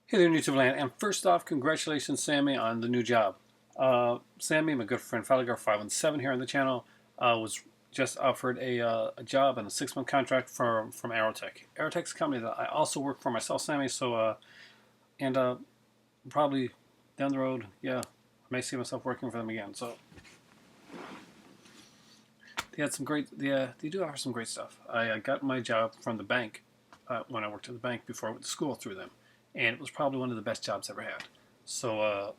Hey there, YouTube land. And first off, congratulations, Sammy, on the new job. Sammy, my good friend, Falagar517 here on the channel, was just offered a job and a 6-month contract from Aerotech. Aerotech's a company that I also work for myself, Sammy. So, and probably down the road, yeah, I may see myself working for them again. So they had some great, yeah, they do offer some great stuff. I got my job from the bank when I worked at the bank before I went to school through them, and it was probably one of the best jobs I ever had. So,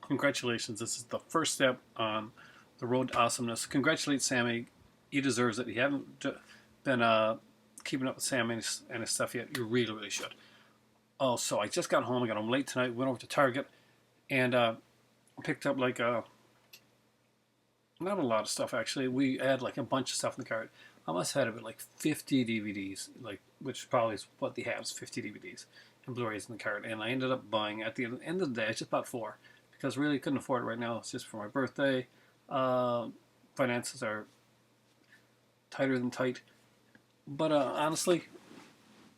congratulations. This is the first step on the road to awesomeness. Congratulate Sammy. He deserves it. If you haven't been keeping up with Sammy and his stuff yet, you really, really should. Oh, so I just got home. I got home late tonight. Went over to Target and picked up like not a lot of stuff actually. We had like a bunch of stuff in the cart. I must have had about like 50 DVDs, like which probably is what they have is 50 DVDs and Blu-rays in the cart. And I ended up buying at the end of the day. I just bought 4 because really couldn't afford it right now. It's just for my birthday. Uh, Finances are tighter than tight. But honestly,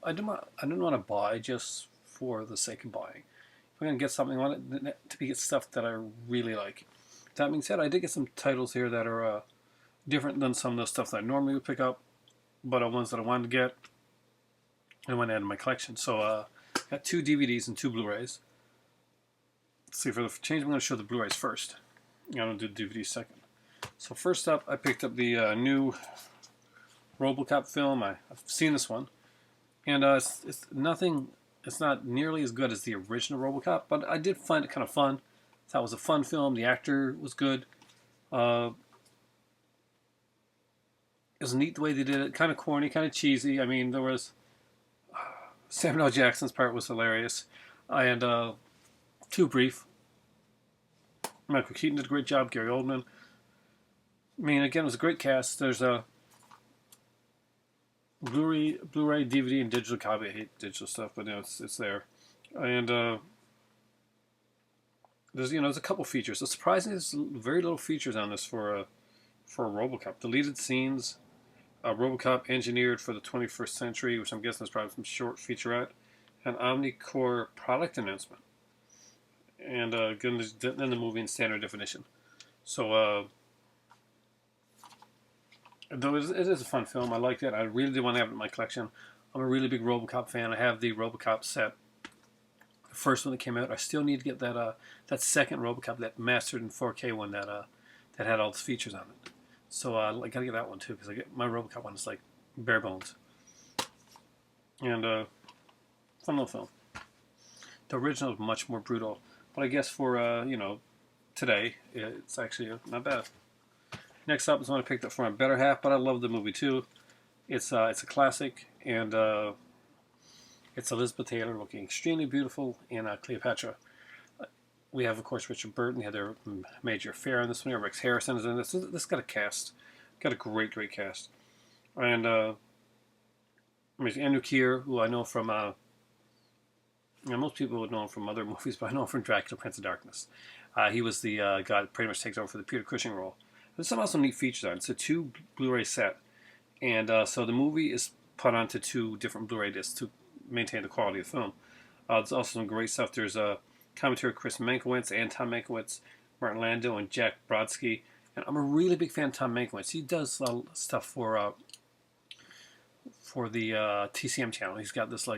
I didn't want to buy just for the sake of buying. If I'm gonna get something, I want it to be stuff that I really like. That being said, I did get some titles here that are different than some of the stuff that I normally would pick up, but are ones that I wanted to get and went add to my collection. So got 2 DVDs and 2 Blu-rays. Let's see, for the change, I'm going to show the Blu-rays first. I'm going to do the DVDs second. So first up, I picked up the new RoboCop film. I've seen this one, and it's nothing. It's not nearly as good as the original RoboCop, but I did find it kind of fun. Thought it was a fun film. The actor was good. Uh, it was neat the way they did it. Kind of corny, kind of cheesy. I mean, there was Samuel L. Jackson's part was hilarious, and too brief. Michael Keaton did a great job. Gary Oldman. I mean, again, it was a great cast. There's a Blu-ray, DVD, and digital copy. I hate digital stuff, but you know, it's there. And there's a couple features. It's surprising there's very little features on this for a RoboCop. Deleted scenes, RoboCop engineered for the 21st century, which I'm guessing is probably some short featurette, an Omnicore product announcement, and then the movie in standard definition. So, though it is a fun film, I liked it. I really do want to have it in my collection. I'm a really big RoboCop fan. I have the RoboCop set, the first one that came out. I still need to get that second RoboCop, that mastered in 4K one that had all the features on it. So I gotta get that one too because my RoboCop one is like bare bones and fun little film. The original is much more brutal, but I guess for today it's actually not bad. Next up is one I picked up for my better half, but I love the movie too. It's a classic, and it's Elizabeth Taylor looking extremely beautiful in Cleopatra. We have, of course, Richard Burton. They had their major affair in this one. Rex Harrison is in this. This got a cast. Got a great, great cast. And Andrew Keir, who I know from, most people would know him from other movies, but I know him from Dracula, Prince of Darkness. He was the guy that pretty much takes over for the Peter Cushing role. There's some also neat features on it. It's a 2 Blu-ray set. And so the movie is put onto 2 different Blu-ray discs to maintain the quality of the film. There's also some great stuff. There's a commentary of Chris Mankiewicz and Tom Mankiewicz, Martin Landau, and Jack Brodsky. And I'm a really big fan of Tom Mankiewicz. He does stuff for the TCM channel. He's got this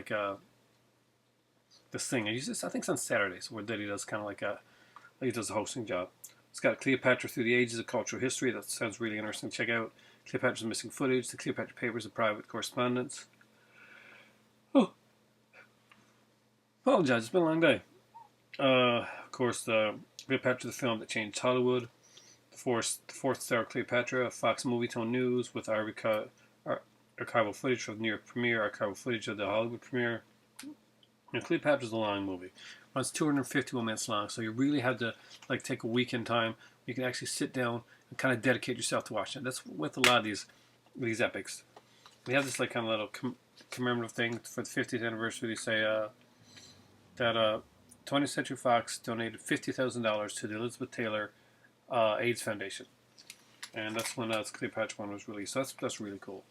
this thing. I think it's on Saturdays where that he does kind of like he does a hosting job. It's got Cleopatra Through the Ages of Cultural History. That sounds really interesting to check out. Cleopatra's Missing Footage, the Cleopatra Papers of Private Correspondence. Oh, apologize. It's been a long day. Of course, the Cleopatra, the film that changed Hollywood. The fourth star Cleopatra, Fox Movietone News with archival footage from the New York premiere, archival footage of the Hollywood premiere. Cleopatra's a long movie. Runs 251 minutes long, so you really have to take a weekend time. You can actually sit down and kind of dedicate yourself to watching it. That's with a lot of these epics. We have this kind of little commemorative thing for the 50th anniversary. They say that 20th Century Fox donated $50,000 to the Elizabeth Taylor AIDS Foundation, and that's when Cleopatra one was released. So that's really cool.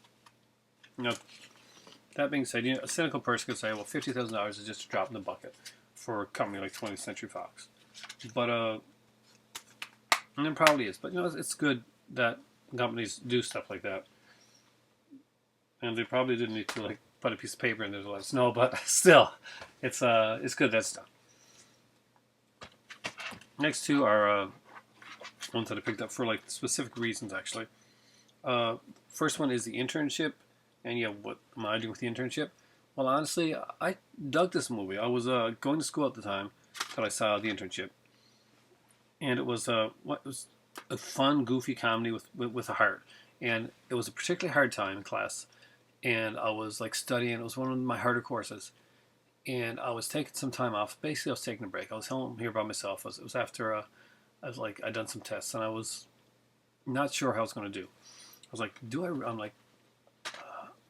Now, that being said, a cynical person could say, well, $50,000 is just a drop in the bucket for a company like 20th Century Fox. But and it probably is. But it's good that companies do stuff like that, and they probably didn't need to like put a piece of paper in there to let us know. But still, it's good that's done. Next two are ones that I picked up for like specific reasons actually. First one is the internship, and what am I doing with the internship? Well, honestly, I dug this movie. I was going to school at the time that I saw the internship, and it was was a fun, goofy comedy with a heart. And it was a particularly hard time in class, and I was like studying. It was one of my harder courses, and I was taking some time off. Basically, I was taking a break. I was home here by myself. It was after I'd done some tests, and I was not sure how I was going to do. I was like, I'm like,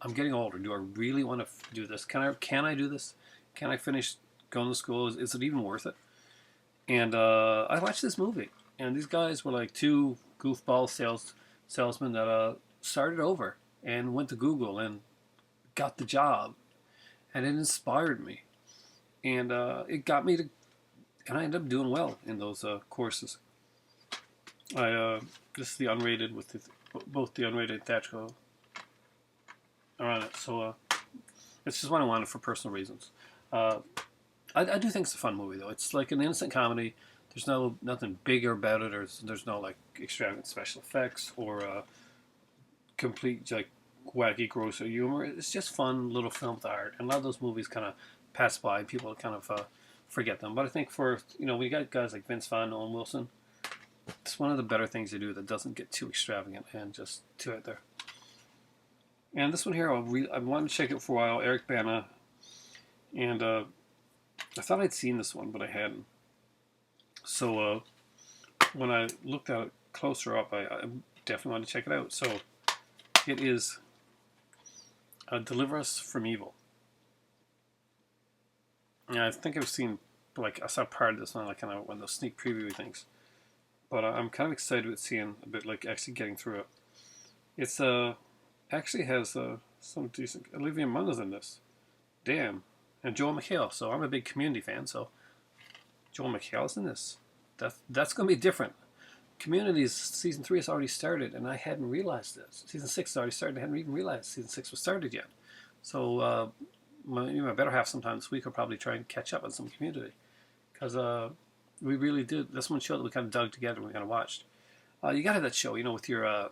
I'm getting older. Do I really want to do this? Can I do this? Can I finish going to school? Is it even worth it? And I watched this movie, and these guys were like two goofball salesmen that started over and went to Google and got the job, and it inspired me, and it got me to, and I ended up doing well in those courses. This is the unrated with both the unrated and theatrical are on it, so it's just what I wanted for personal reasons. I do think it's a fun movie though. It's like an innocent comedy. There's nothing bigger about it, or there's no like extravagant special effects or complete like wacky, gross humor. It's just fun little film with art. And a lot of those movies kind of pass by. People kind of forget them. But I think for we got guys like Vince Vaughn, Owen Wilson. It's one of the better things to do that doesn't get too extravagant and just too out there. And this one here, I wanted to check it for a while. Eric Bana, and I thought I'd seen this one, but I hadn't. So when I looked at it closer up, I definitely wanted to check it out. So it is Deliver Us from Evil. And I think I've seen, I saw part of this one, like kind of one of those sneak preview things. But I'm kind of excited with seeing a bit, like actually getting through it. It's actually has some decent. Olivia Munn is in this. Damn. And Joel McHale. So I'm a big Community fan. So Joel McHale's in this. That's going to be different. Community's season 3 has already started, and I hadn't realized this. Season 6 has already started. I hadn't even realized season 6 was started yet. So my better half sometime this week will probably try and catch up on some Community, because we really did. This one show that we kind of dug together and we kind of watched. You got to have that show, with your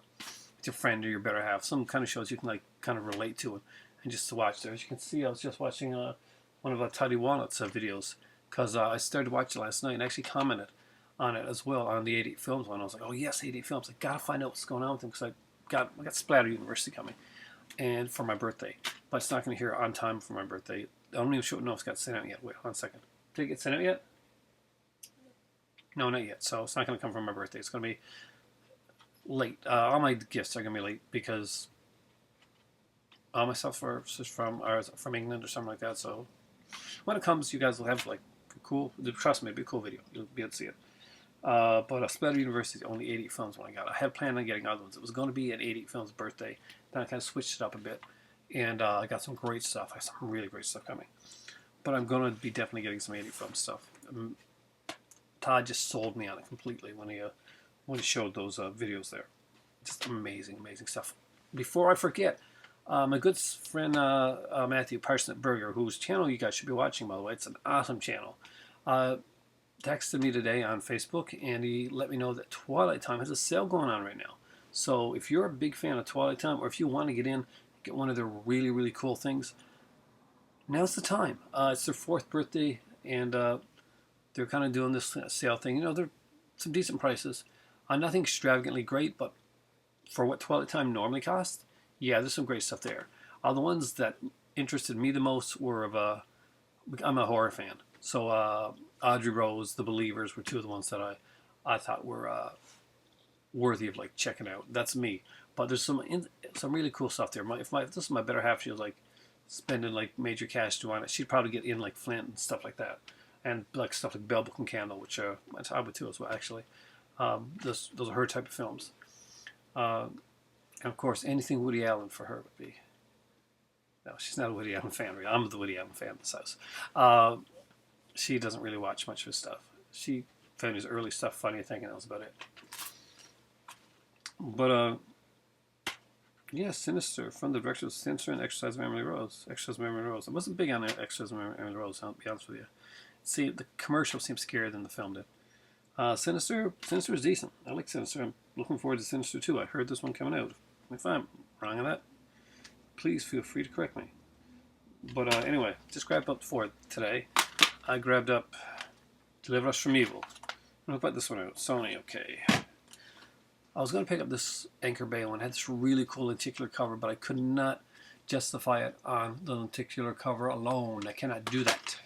friend or your better half. Some kind of shows you can like kind of relate to and just to watch there. As you can see, I was just watching one of Toddy Walnut's videos, because I started watching last night and actually commented on it as well on the 88 Films one. I was like, oh yes, 88 Films. I gotta find out what's going on with them, because I got Splatter University coming, and for my birthday. But it's not going to hear on time for my birthday. I don't even know if it's got sent out yet. Wait, hold on a second. Did it get sent out yet? No, not yet. So it's not going to come from my birthday. It's going to be late. All my gifts are going to be late, because all my stuff are from England or something like that. So when it comes, you guys will have like cool. Trust me, it'll be a cool video. You'll be able to see it. But Splatter University only 88 Films when I got it. I had planned on getting other ones. It was going to be an 88 Films birthday. Then I kind of switched it up a bit, and I got some great stuff. I have some really great stuff coming. But I'm going to be definitely getting some 88 Films stuff. Todd just sold me on it completely when he showed those videos there. Just amazing stuff. Before I forget, my good friend Matthew Parsnip Burger, whose channel you guys should be watching, by the way. It's an awesome channel. Texted me today on Facebook, and he let me know that Twilight Time has a sale going on right now. So if you're a big fan of Twilight Time, or if you want to get one of their really, really cool things, now's the time. It's their 4th birthday, and they're kind of doing this sale thing. They're some decent prices. Nothing extravagantly great, but for what Twilight Time normally costs, yeah, there's some great stuff there. The ones that interested me the most were I'm a horror fan. So Audrey Rose, The Believers were two of the ones that I thought were worthy of like checking out. That's me. But there's some really cool stuff there. If this is my better half, she was like spending like major cash to on it, she'd probably get in like Flint and stuff like that, and like stuff like Bell Book and Candle, which I would too as well actually. Those are her type of films. And of course, anything Woody Allen for her would be No, she's not a Woody Allen fan. I'm the Woody Allen fan in this house. Uh, she doesn't really watch much of his stuff. She found his early stuff funny, I think, and that was about it. But yeah, Sinister from the director of Sinister and Exercise of Emily Rose. Exercise of Emily Rose. I wasn't big on Exercise of Emily Rose. I'll be honest with you. See, the commercial seemed scarier than the film did. Sinister is decent. I like Sinister. I'm looking forward to Sinister 2. I heard this one coming out. If I'm wrong on that, please feel free to correct me. But anyway, just grabbed up 4 today. I grabbed up Deliver Us from Evil. What about this one out? Sony, okay. I was going to pick up this Anchor Bay one. It had this really cool lenticular cover, but I could not justify it on the lenticular cover alone. I cannot do that.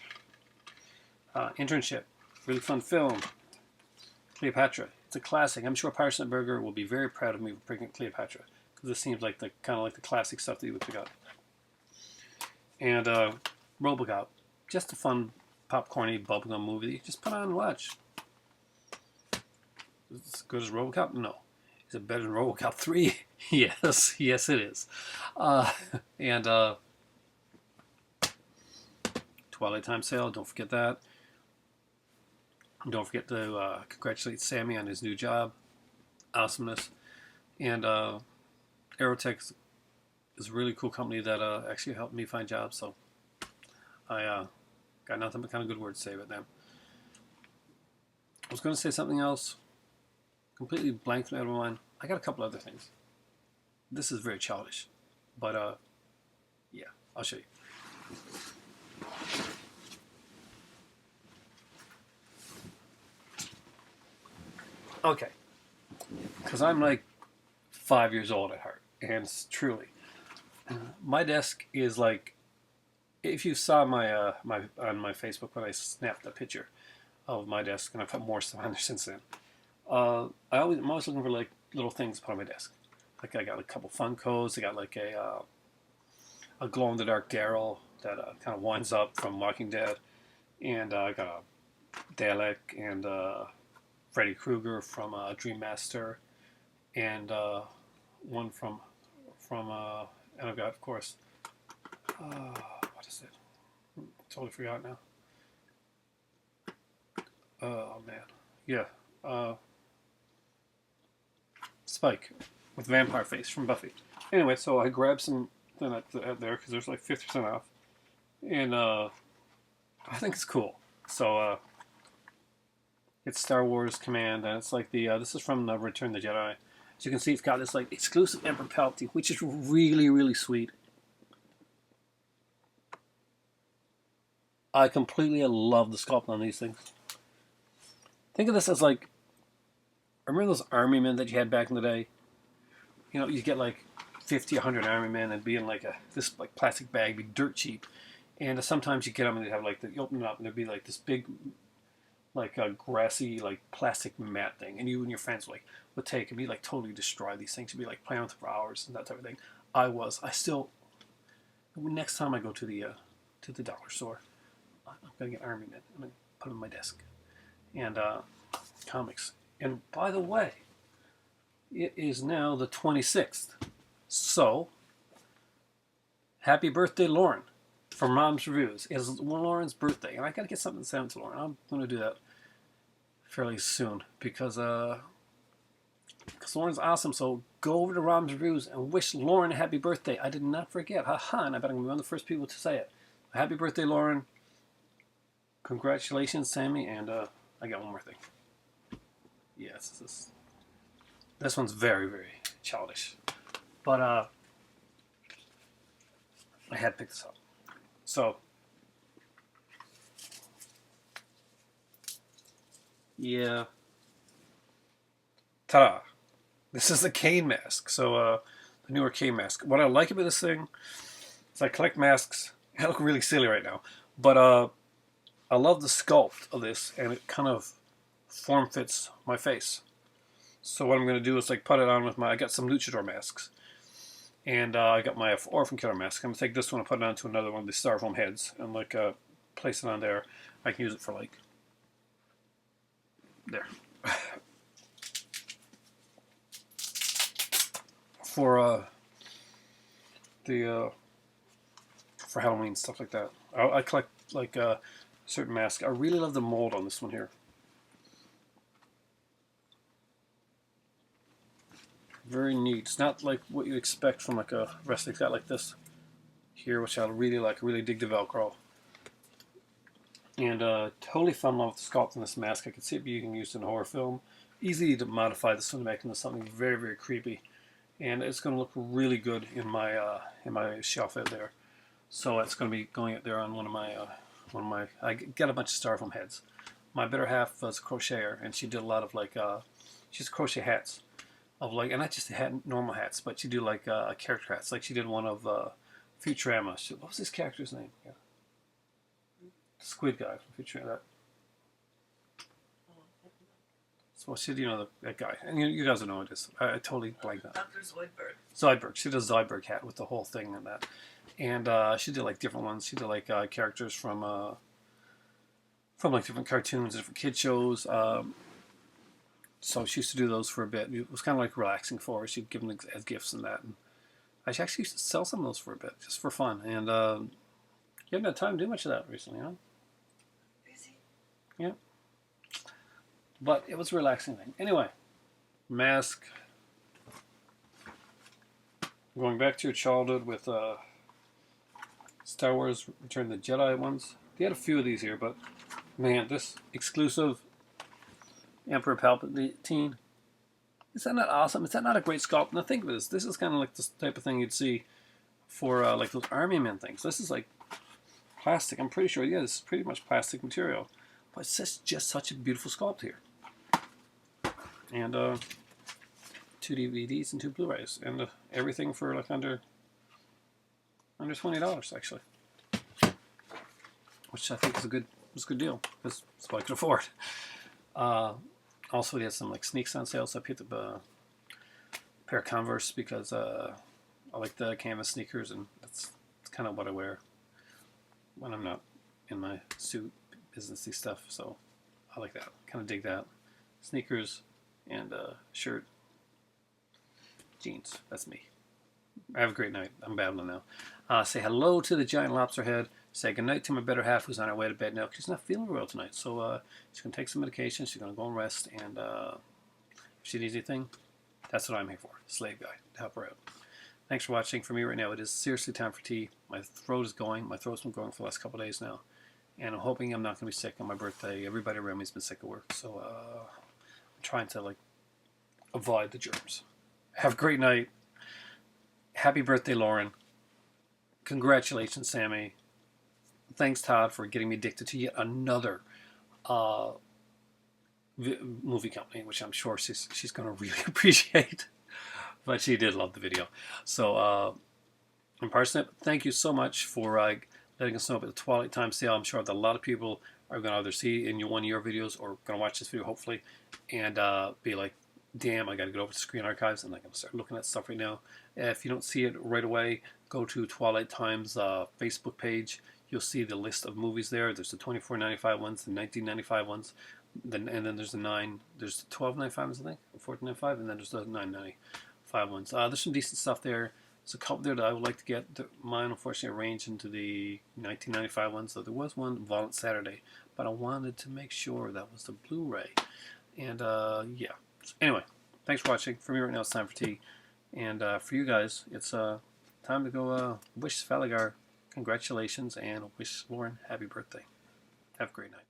Internship. Really fun film. Cleopatra. It's a classic. I'm sure Patterson Burger will be very proud of me for picking up Cleopatra, because this seems like the kind of like the classic stuff that you would pick up. And RoboCop. Just a fun, popcorny, bubblegum movie that you just put on and watch. Is it as good as RoboCop? No. Is it better than RoboCop 3? Yes. Yes, it is. And Twilight Time Sale. Don't forget that. Don't forget to congratulate Sammy on his new job. Awesomeness. And Aerotech is a really cool company that actually helped me find jobs. So I got nothing but kind of good words to say about them. I was going to say something else. Completely blanked out of my mind. I got a couple other things. This is very childish. But yeah, I'll show you. Okay. Because I'm like 5 years old at heart. And truly, my desk is like, if you saw my on my Facebook when I snapped a picture of my desk, and I put more stuff on there since then. I'm always looking for like little things to put on my desk. Like I got a couple Funkos. I got like a glow in the dark Daryl that kind of winds up from Walking Dead, and I got a Dalek and Freddy Krueger from Dream Master, and one from and I've got, of course, what is it? Totally forgot now. Oh man, yeah, Spike with vampire face from Buffy. Anyway, so I grabbed some at there because there's like 50% off, and I think it's cool. So it's Star Wars Command, and it's like the this is from Return of the Jedi. As you can see, it's got this like exclusive Emperor Palpatine, which is really, really sweet. I completely love the sculpt on these things. Think of this as like, remember those army men that you had back in the day? You know, you get like 50, 100 army men and be in like this like plastic bag, be dirt cheap. And sometimes you get them and they have like, you open it up and there'd be like this big, like a grassy, like plastic mat thing. And you and your friends would take and be like totally destroy these things. You'd be like playing with them for hours and that type of thing. I still, next time I go to the dollar store, I'm going to get army men. I'm going to put them on my desk. And comics. And by the way, it is now the 26th. So, happy birthday, Loren, from Mom's Reviews. It is Loren's birthday, and I got to get something sent to Loren. I'm going to do that fairly soon because Loren's awesome. So go over to Mom's Reviews and wish Loren a happy birthday. I did not forget. Haha, and I bet I'm going to be one of the first people to say it. Happy birthday, Loren. Congratulations, Sammy, and I got one more thing. Yes, this one's very, very childish. But I had to pick this up. So, yeah. Ta-da. This is the Kane mask. So, the newer Kane mask. What I like about this thing is I collect masks. I look really silly right now. But I love the sculpt of this, and it kind of form fits my face. So what I'm going to do is like put it on with I got some luchador masks. And I got my orphan killer mask. I'm going to take this one and put it onto another one of the styrofoam heads and like place it on there. I can use it for like, there. For the for Halloween, stuff like that. I collect like certain masks. I really love the mold on this one here. Very neat. It's not like what you expect from like a wrestling. It's got like this here, which I really like. I really dig the Velcro. And totally fell in love with the sculpt in this mask. I could see it being used in a horror film. Easy to modify this one to make it into something very, very creepy. And it's going to look really good in my shelf out there. So it's going to be going out there on one of my. I get a bunch of styrofoam heads. My better half was a crocheter, and she did a lot of like she used to crochet hats of like, and not just normal hats, but she did like character hats. Like she did one of Futurama. What was this character's name? Yeah. The squid guy from Futurama. So she, that guy, and you guys don't know who it is. I totally blanked out. Dr. Zoidberg. Zoidberg. She did a Zoidberg hat with the whole thing and that, and she did like different ones. She did like characters from like different cartoons, different kid shows. So she used to do those for a bit. It was kind of like relaxing for her. She'd give them as gifts and that. And I actually used to sell some of those for a bit, just for fun. And you haven't had time to do much of that recently, huh? Busy. Yeah. But it was a relaxing thing. Anyway, mask. Going back to your childhood with Star Wars Return of the Jedi ones. They had a few of these here, but man, this exclusive Emperor Palpatine. Is that not awesome? Is that not a great sculpt? Now think of this. This is kind of like the type of thing you'd see for like those Army Men things. This is like plastic. I'm pretty sure. Yeah, this is pretty much plastic material. But it's just such a beautiful sculpt here. And 2 DVDs and 2 Blu-rays. And everything for like under $20 actually. Which I think is a good deal. Because it's what I could afford. Also, he has some like sneaks on sale, so I picked up a pair of Converse because I like the canvas sneakers, and that's kind of what I wear when I'm not in my suit businessy stuff. So I like that. Kind of dig that. Sneakers and shirt, jeans. That's me. Have a great night. I'm babbling now. Say hello to the giant lobster head. Say goodnight to my better half who's on her way to bed now because she's not feeling well tonight. So she's going to take some medication. She's going to go and rest. And if she needs anything, that's what I'm here for. Slave guy to help her out. Thanks for watching. For me right now, it is seriously time for tea. My throat is going. My throat's been going for the last couple of days now. And I'm hoping I'm not going to be sick on my birthday. Everybody around me has been sick at work. So I'm trying to like avoid the germs. Have a great night. Happy birthday, Loren. Congratulations, Sammy. Thanks, Todd, for getting me addicted to yet another movie company, which I'm sure she's going to really appreciate. But she did love the video. So, in Parsnip, thank you so much for letting us know about the Twilight Time sale. I'm sure that a lot of people are going to either see in one of your videos or going to watch this video, hopefully, and be like, damn, I got to get over to Screen Archives, and I'm going to start looking at stuff right now. If you don't see it right away, go to Twilight Time's Facebook page. You'll see the list of movies there. There's the $24.95 ones, the $19.95 ones, and then there's the $12.95 ones, I think, or $14.95, and then there's the $9.95 ones. There's some decent stuff there. There's a couple there that I would like to get. Mine, unfortunately, arranged into the $19.95 ones. So there was one Violent Saturday, but I wanted to make sure that was the Blu-ray. And yeah. So anyway, thanks for watching. For me right now, it's time for tea. And for you guys, it's time to go wish Faligar congratulations and wish Loren happy birthday. Have a great night.